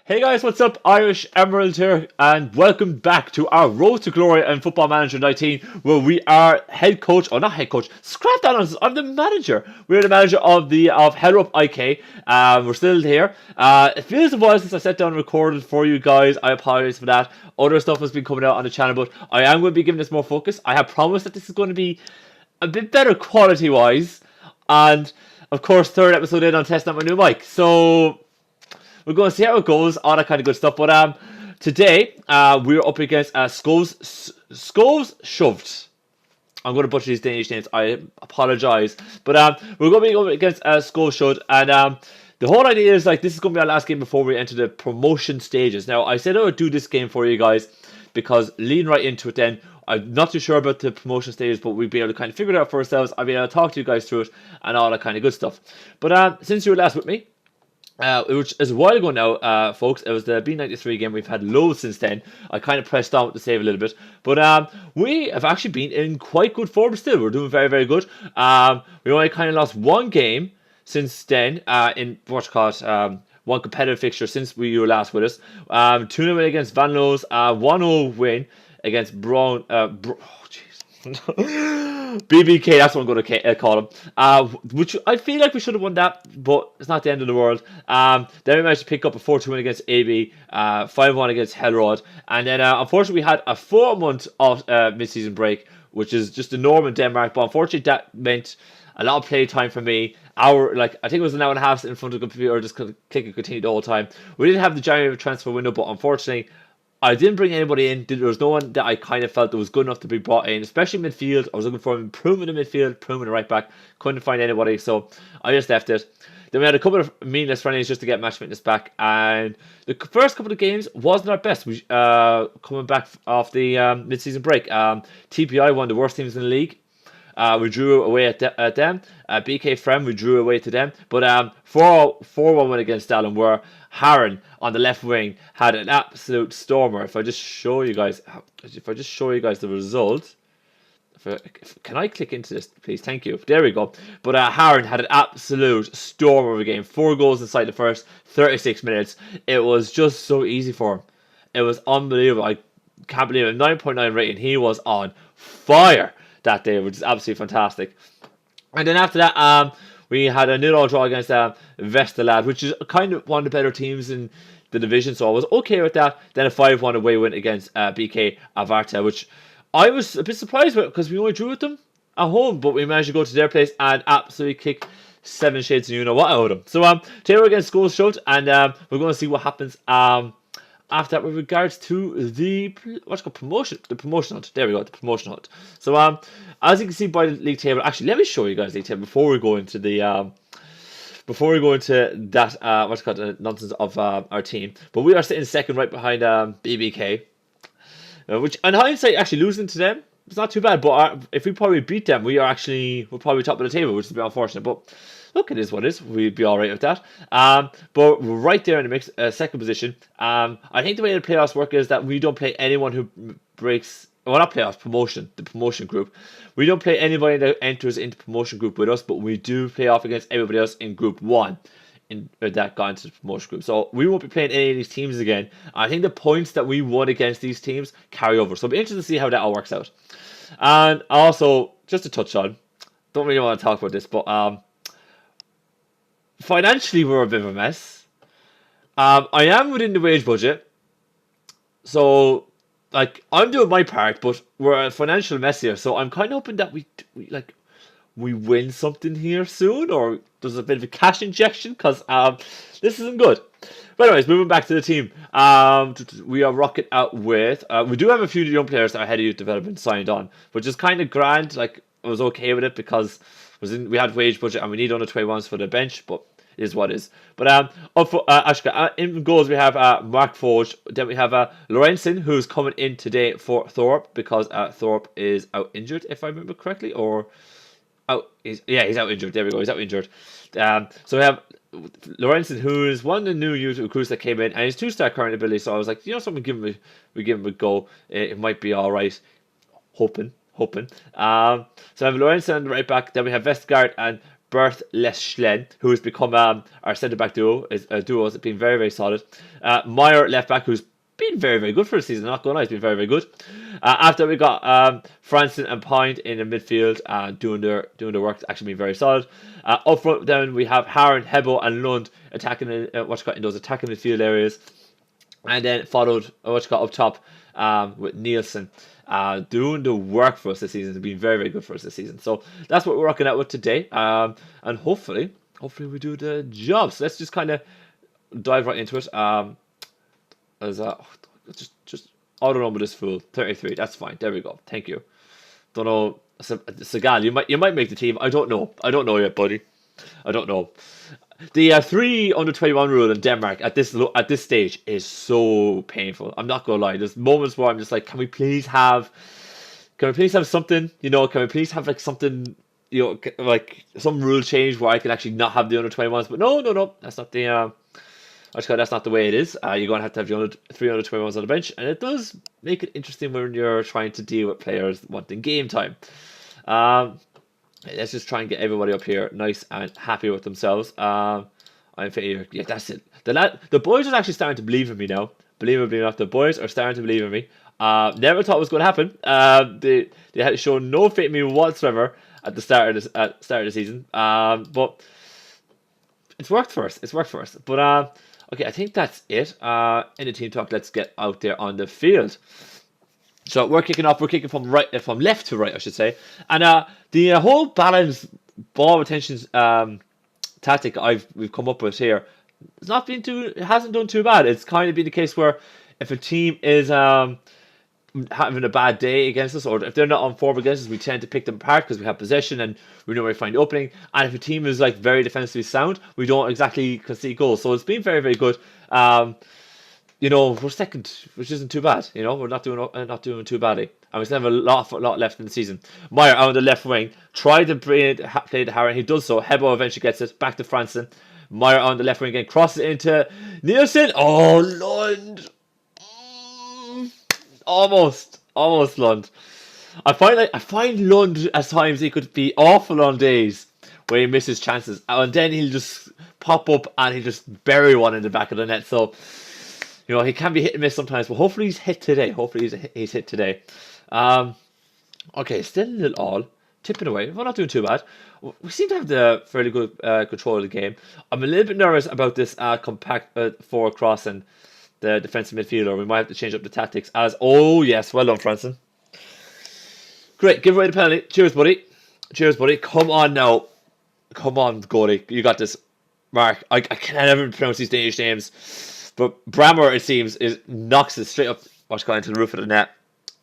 Hey guys, what's up? Irish Emerald here, and welcome back to our Road to Glory and Football Manager 19, where we are head coach, or not head coach, scrap that on, I'm the manager. We're the manager of Header Up IK. We're still here. It feels a while since I sat down and recorded for you guys. I apologize for that. Other stuff has been coming out on the channel, but I am going to be giving this more focus. I have promised that this is going to be a bit better quality-wise, and of course, third episode in on testing out my new mic. So we're going to see how it goes, all that kind of good stuff. But today, we're up against Skovs Shoved. I'm going to butcher these Danish names. I apologize. But we're going to be up against Skovs Shoved. And the whole idea is, like, this is going to be our last game before we enter the promotion stages. Now, I said I would do this game for you guys because leading right into it then, I'm not too sure about the promotion stages, but we'd be able to kind of figure it out for ourselves. I'll be able to talk to you guys through it and all that kind of good stuff. But since you were last with me, it was a while ago now, folks. It was the B93 game. We've had loads since then. I kind of pressed on with the save a little bit. But we have actually been in quite good form still. We're doing very, very good. We only kind of lost one game since then in what's called one competitive fixture since you were last with us. 2-0 win against Van Loos. 1-0 win against Brown. BBK, that's what I'm going to call him. Which I feel like we should have won that, but it's not the end of the world. Then we managed to pick up a 4-2 win against AB, 5-1 against Hellrod, and then unfortunately we had a 4-month off mid-season break, which is just the norm in Denmark. But unfortunately that meant a lot of play time for me. I think it was an hour and a half in front of the computer, just click and continue the whole time. We didn't have the January transfer window, but unfortunately I didn't bring anybody in. There was no one that I kind of felt that was good enough to be brought in, especially midfield. I was looking for an improvement in midfield, improvement in right back. Couldn't find anybody, so I just left it. Then we had a couple of meaningless friendlies just to get match fitness back, and the first couple of games wasn't our best. We coming back off the mid-season break. TPI, one of the worst teams in the league. We drew away at them. BK Frem, we drew away to them. But 4-1 win against Stalin, where Harren on the left wing had an absolute stormer. If I just show you guys the result. Can I click into this, please? Thank you. There we go. But Harren had an absolute stormer of a game. 4 goals inside the first 36 minutes. It was just so easy for him. It was unbelievable. I can't believe it. 9.9 rating. He was on fire that day, which is absolutely fantastic. And then after that, we had a 0-0 draw against Vesterlad, which is kind of one of the better teams in the division, so I was okay with that. Then a 5-1 away win against BK Avarta, which I was a bit surprised with because we only drew with them at home, but we managed to go to their place and absolutely kick 7 shades and you know what out of them. So today we're against Skovs Shoved, and we're going to see what happens after that with regards to the what's called promotion, the promotion hunt. There we go, the promotion hunt. So as you can see by the league table, actually let me show you guys the league table before we go into the that what's called the nonsense of our team. But we are sitting second, right behind BBK, which in hindsight actually losing to them, it's not too bad. But if we probably beat them, we're probably top of the table, which is a bit unfortunate. But look, it is what it is. We'd be all right with that. But we're right there in the mix, second position. I think the way the playoffs work is that we don't play anyone who breaks. Well, not playoffs, promotion. The promotion group. We don't play anybody that enters into promotion group with us, but we do play off against everybody else in Group 1 that got into the promotion group. So we won't be playing any of these teams again. I think the points that we won against these teams carry over. So it'll be interesting to see how that all works out. And also, just to touch on, don't really want to talk about this, but financially we're a bit of a mess. I am within the wage budget, so like I'm doing my part, but we're a financial mess here. So I'm kind of hoping that we win something here soon, or there's a bit of a cash injection, because this isn't good. But anyways, moving back to the team, we are rocking out with we do have a few young players that are ahead of youth development signed on, which is kind of grand. Like I was okay with it because we had wage budget and we need under 21s for the bench, but it is what it is. But up for Ashka, in goals we have Mark Forge. Then we have Lorenzen, who's coming in today for Thorpe because Thorpe is out injured, if I remember correctly, or he's out injured. There we go, he's out injured. So we have Lorenzen, who is one of the new youth recruits that came in, and he's 2-star current ability. So I was like, you know something, we give him a go. It might be all right. Hoping. So I have Lorenzen on the right back. Then we have Vestgaard and Berth Leschlen, who has become our centre back duo. Has been very, very solid. Meyer left back, who's been very, very good for the season. Not gonna lie, he's been very, very good. After we got Franson and Point in the midfield, doing their work, actually being very solid. Up front, then we have Harren, Hebo, and Lund attacking in those attacking midfield areas, and then followed up top with Nielsen. Doing the work for us this season. Has been very, very good for us this season. So that's what we're rocking out with today. And hopefully we do the job. So let's just kind of dive right into it. Just auto number this fool 33. That's fine. There we go. Thank you. Don't know, Segal. You might make the team. I don't know. I don't know yet, buddy. I don't know. The 3 under 21 rule in Denmark at this stage is so painful. I'm not gonna lie. There's moments where I'm just like, can we please have something? You know, can we please have like something? You know, like some rule change where I can actually not have the under 21s. But no. That's not the. That's not the way it is. You're gonna have the 3 under 21s on the bench, and it does make it interesting when you're trying to deal with players wanting game time. Let's just try and get everybody up here nice and happy with themselves. I'm here. Yeah, that's it. The boys are actually starting to believe in me now. Believe it or not, the boys are starting to believe in me. Never thought it was going to happen. They had shown no faith in me whatsoever at the start of the season. But it's worked for us. But okay, I think that's it. In the team talk, let's get out there on the field. So we're kicking off. We're kicking from left to right, I should say. And the whole balanced ball retention tactic we've come up with here, it hasn't done too bad. It's kind of been the case where if a team is having a bad day against us, or if they're not on form against us, we tend to pick them apart because we have possession and we know where to find the opening. And if a team is like very defensively sound, we don't exactly concede goals. So it's been very, very good. You know, we're second, which isn't too bad. You know, we're not doing too badly, and we still have a lot left in the season. Meyer on the left wing tried to play the Harren. He does so. Hebo eventually gets it back to Franson. Meyer on the left wing again, crosses into Nielsen. Oh, Lund! Almost Lund. I find Lund at times he could be awful on days where he misses chances, and then he'll just pop up and he'll just bury one in the back of the net. So, you know, he can be hit and miss sometimes, but hopefully he's hit today. Okay, still a little all. Tipping away. We're not doing too bad. We seem to have the fairly good control of the game. I'm a little bit nervous about this compact forward cross and the defensive midfielder. We might have to change up the tactics as... Oh, yes. Well done, Franson. Great. Give away the penalty. Cheers, buddy. Come on now. Come on, goalie. You got this. Mark, I can't ever pronounce these Danish names. But Brammer, it seems, knocks it straight up into the roof of the net.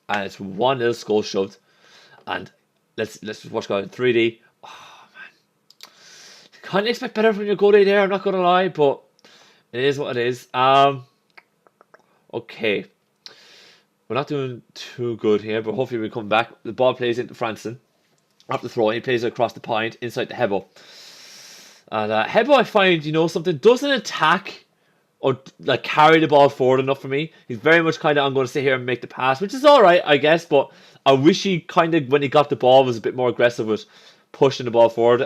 And it's 1-0 goal shoved. And let's just watch going 3D. Oh, man. Can't expect better from your goalie there, I'm not going to lie. But it is what it is. Okay. We're not doing too good here, but hopefully we come back. The ball plays into Franson. After the throw, he plays it across the point, inside the Hebo. And Hebo, I find, you know, something, doesn't attack or like carry the ball forward enough for me. He's very much kind of, I'm going to sit here and make the pass, which is alright, I guess, but I wish he kind of, when he got the ball, was a bit more aggressive with pushing the ball forward.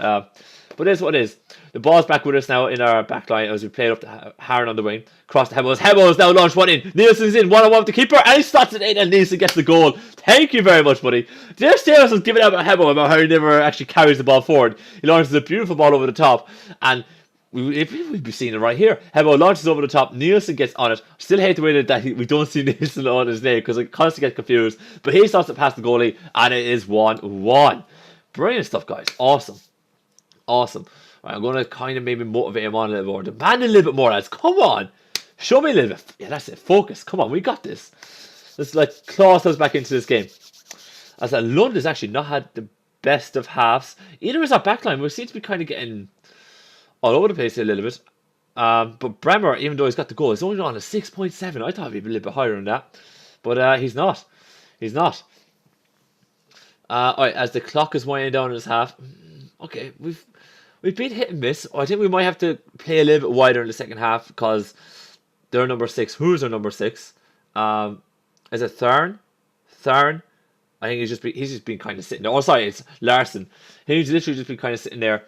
But it is what it is. The ball's back with us now in our back line as we play it up to Harren on the wing. Cross to Hebo. Hebo is now launched one in. Nielsen's in. 1-on-1 with the keeper. And he slots it in and Nielsen gets the goal. Thank you very much, buddy. There's Steelers was giving out about Hebo about how he never actually carries the ball forward. He launches a beautiful ball over the top. And we'd be seeing it right here. Hebo launches over the top. Nielsen gets on it. Still hate the way that we don't see Nielsen on his name because I constantly get confused. But he slots it past the goalie. And it is 1-1. Brilliant stuff, guys. Awesome. Right, I'm going to kind of maybe motivate him on a little more. Demand a little bit more, lads. Come on. Show me a little bit. Yeah, that's it. Focus. Come on, we got this. Let's like claw ourselves back into this game. As that Lund has actually not had the best of halves. Either is our backline. We seem to be kind of getting all over the place here a little bit. But Bremer, even though he's got the goal, is only on a 6.7. I thought he'd be a little bit higher than that. But he's not. Alright, as the clock is winding down in his half. Okay, we've been hit and miss. I think we might have to play a little bit wider in the second half because they're number 6. Who's our number 6? Is it Thurn? I think he's just been kind of sitting there. Oh, sorry, it's Larson. He's literally just been kind of sitting there.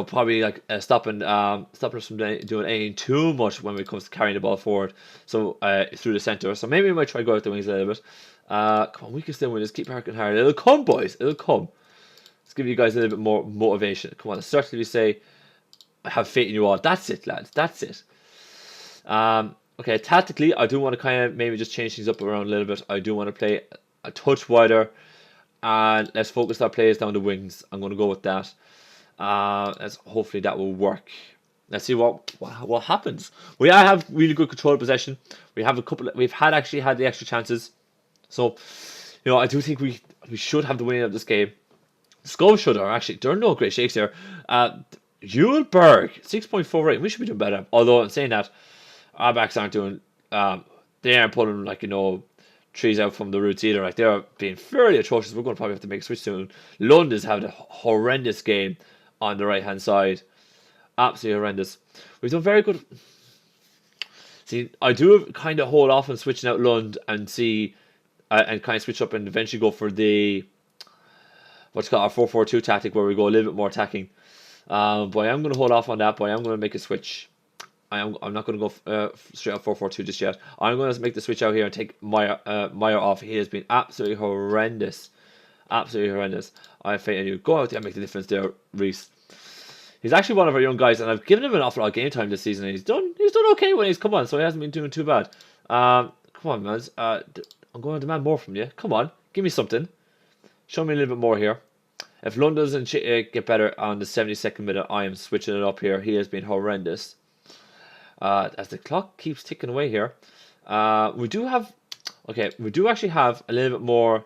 probably like stopping us from doing anything too much when it comes to carrying the ball forward. So through the center. So maybe we might try to go out the wings a little bit. Come on, we can still win this. Keep working hard. It'll come, boys. It'll come. Let's give you guys a little bit more motivation. Come on, let's certainly say, I have faith in you all. That's it, lads. That's it. Okay, tactically, I do want to kind of maybe just change things up around a little bit. I do want to play a touch wider, and let's focus our players down the wings. I'm going to go with that. Hopefully that will work. Let's see what happens. We have really good control of possession. We have we've actually had the extra chances. So, I do think we should have the winning of this game. Skull Shudder, actually, there are no great shakes here. Julberg, 6.4 rating. We should be doing better. Although, in saying that, our backs aren't doing, they aren't pulling, trees out from the roots either. They're being fairly atrocious. We're going to probably have to make a switch soon. London's having a horrendous game on the right-hand side. Absolutely horrendous. We've done very good. See, I do kind of hold off on switching out Lund and see, and kind of switch up and eventually go for the, what's called our 4-4-2 tactic, where we go a little bit more attacking. But I am going to hold off on that, but I am going to make a switch. I'm not going to go straight up 4-4-2 just yet. I'm going to make the switch out here and take Meyer off. He has been absolutely horrendous. Absolutely horrendous. I have faith in you. Go out there and make the difference there, Reese. He's actually one of our young guys, and I've given him an awful lot of game time this season, and he's done okay when he's come on, so he hasn't been doing too bad. Come on, man. I'm going to demand more from you. Come on, give me something. Show me a little bit more here. If London doesn't get better on the 72nd minute, I am switching it up here. He has been horrendous. As the clock keeps ticking away here, we do actually have a little bit more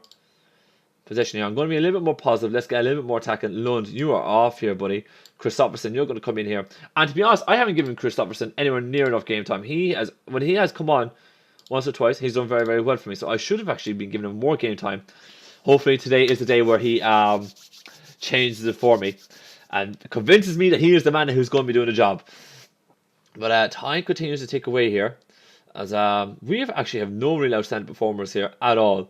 possession here. I'm going to be a little bit more positive. Let's get a little bit more attacking. Lund, you are off here, buddy. Christopherson, you're going to come in here. And to be honest, I haven't given Christopherson anywhere near enough game time. When he has come on once or twice, he's done very, very well for me. So I should have actually been giving him more game time. Hopefully today is the day where he changes it for me and convinces me that he is the man who's going to be doing the job. But time continues to tick away here, as we actually have no real outstanding performers here at all.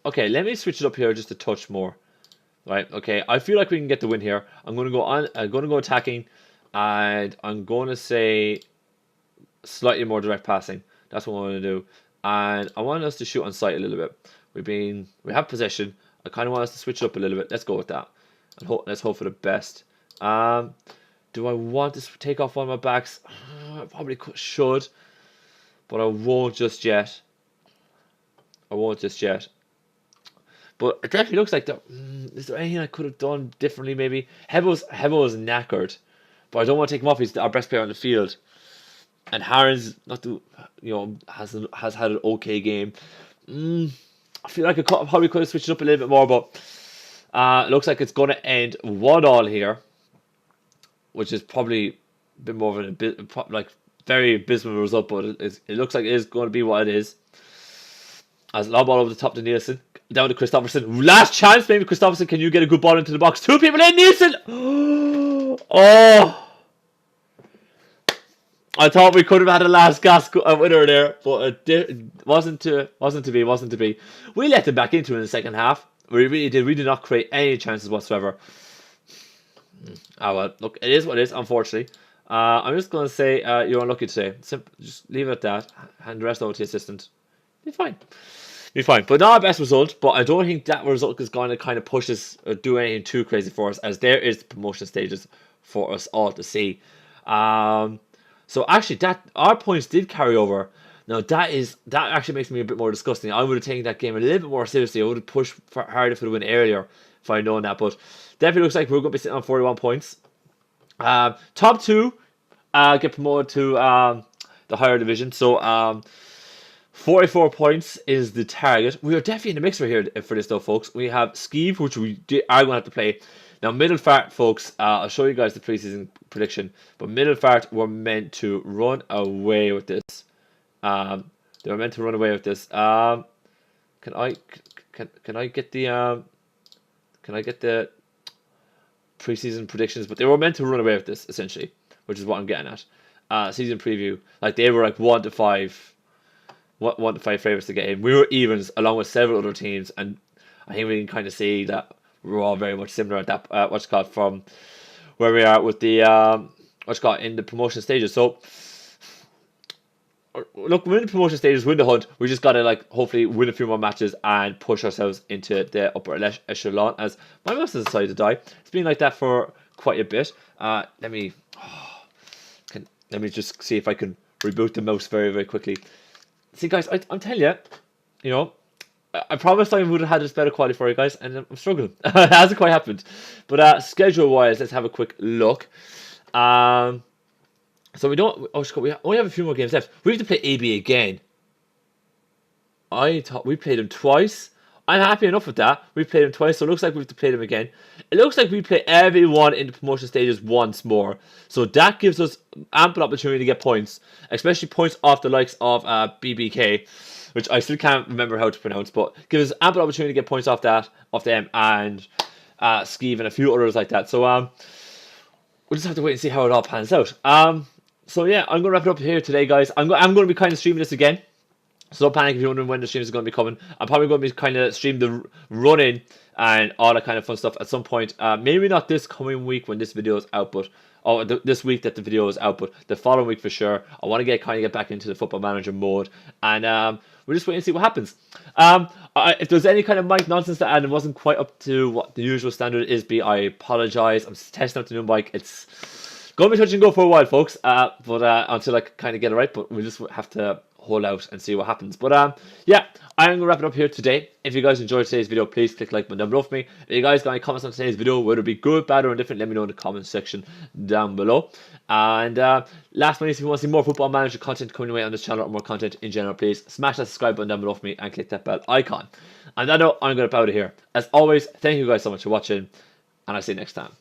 Okay, let me switch it up here just a touch more. Right, okay, I feel like we can get the win here. I'm going to go on. I'm going to go attacking, and I'm going to say slightly more direct passing. That's what I'm going to do, and I want us to shoot on sight a little bit. We have possession. I kind of want us to switch it up a little bit. Let's go with that, and let's hope for the best. Do I want to take off one of my backs? I probably should, but I won't just yet. But it definitely looks like is there anything I could have done differently? Maybe Hebo is knackered, but I don't want to take him off. He's our best player on the field, and Harren's has had an okay game. I feel like I probably could have switched it up a little bit more, but it looks like it's going to end 1-1 here, which is probably a bit more of very abysmal result, but it looks like it is going to be what it is. As long ball over the top to Nielsen, down to Christopherson. Last chance, maybe Christopherson. Can you get a good ball into the box? Two people in, Nielsen. Oh, I thought we could have had a last gasp winner there, but it wasn't to be. We let them back into it in the second half. We really did. We did not create any chances whatsoever. Well, look, it is what it is, unfortunately. I'm just going to say you're unlucky today. Just leave it at that. Hand the rest over to the assistant. Be fine. But not our best result, but I don't think that result is going to kind of push us or do anything too crazy for us, as there is the promotion stages for us all to see. So actually, our points did carry over. Now that actually makes me a bit more disgusting. I would have taken that game a little bit more seriously. I would have pushed harder for the win earlier if I'd known that. But definitely looks like we're going to be sitting on 41 points. Top two get promoted to the higher division. So 44 points is the target. We are definitely in the mix right here for this though, folks. We have Skeeve, which we are going to have to play. Now, Middlefart, folks, I'll show you guys the preseason prediction. But Middlefart were meant to run away with this. They were meant to run away with this. Can I get the preseason predictions? But they were meant to run away with this essentially, which is what I'm getting at. Season preview, they were like 1 to 5 favorites to get in. We were evens along with several other teams, and I think we can kind of see that we're all very much similar at that. What's it called, from where we are with the what's it called, in the promotion stages. So look, we're in the promotion stages, win the hunt. We just gotta like hopefully win a few more matches and push ourselves into the upper echelon. As my mouse has decided to die. It's been like that for quite a bit. Let me let me just see if I can reboot the mouse very, very quickly. See, guys, I'm telling you, you know, I promised I would have had this better quality for you guys, and I'm struggling. It hasn't quite happened. But schedule-wise, let's have a quick look. So we don't. Oh, we only have a few more games left. We have to play AB again. I thought we played him twice. I'm happy enough with that. We played him twice, so it looks like we have to play them again. It looks like we play everyone in the promotion stages once more. So that gives us ample opportunity to get points, especially points off the likes of BBK, which I still can't remember how to pronounce, but gives us ample opportunity to get points off them, and Skeeve and a few others like that. So we'll just have to wait and see how it all pans out. So yeah, I'm gonna wrap it up here today, guys. I'm gonna be kind of streaming this again. So don't panic if you're wondering when the stream is going to be coming. I'm probably going to be kind of stream the running and all that kind of fun stuff at some point. Maybe not this coming week when this video is out, but this week that the video is out, but the following week for sure. I want to get back into the Football Manager mode, and we'll just wait and see what happens. If there's any kind of mic nonsense that and it wasn't quite up to what the usual standard is, I apologize. I'm testing out the new mic. It's going to be touch and go for a while, folks. But until I kind of get it right, but we'll just have to hold out and see what happens. But yeah, I'm gonna wrap it up here today. If you guys enjoyed today's video, please click like button down below for me. If you guys got any comments on today's video, whether it be good, bad, or indifferent, let me know in the comment section down below. And last but not least, if you want to see more Football Manager content coming your way on this channel, or more content in general, please smash that subscribe button down below for me and click that bell icon. And I know I'm gonna bow out of here. As always, thank you guys so much for watching, and I'll see you next time.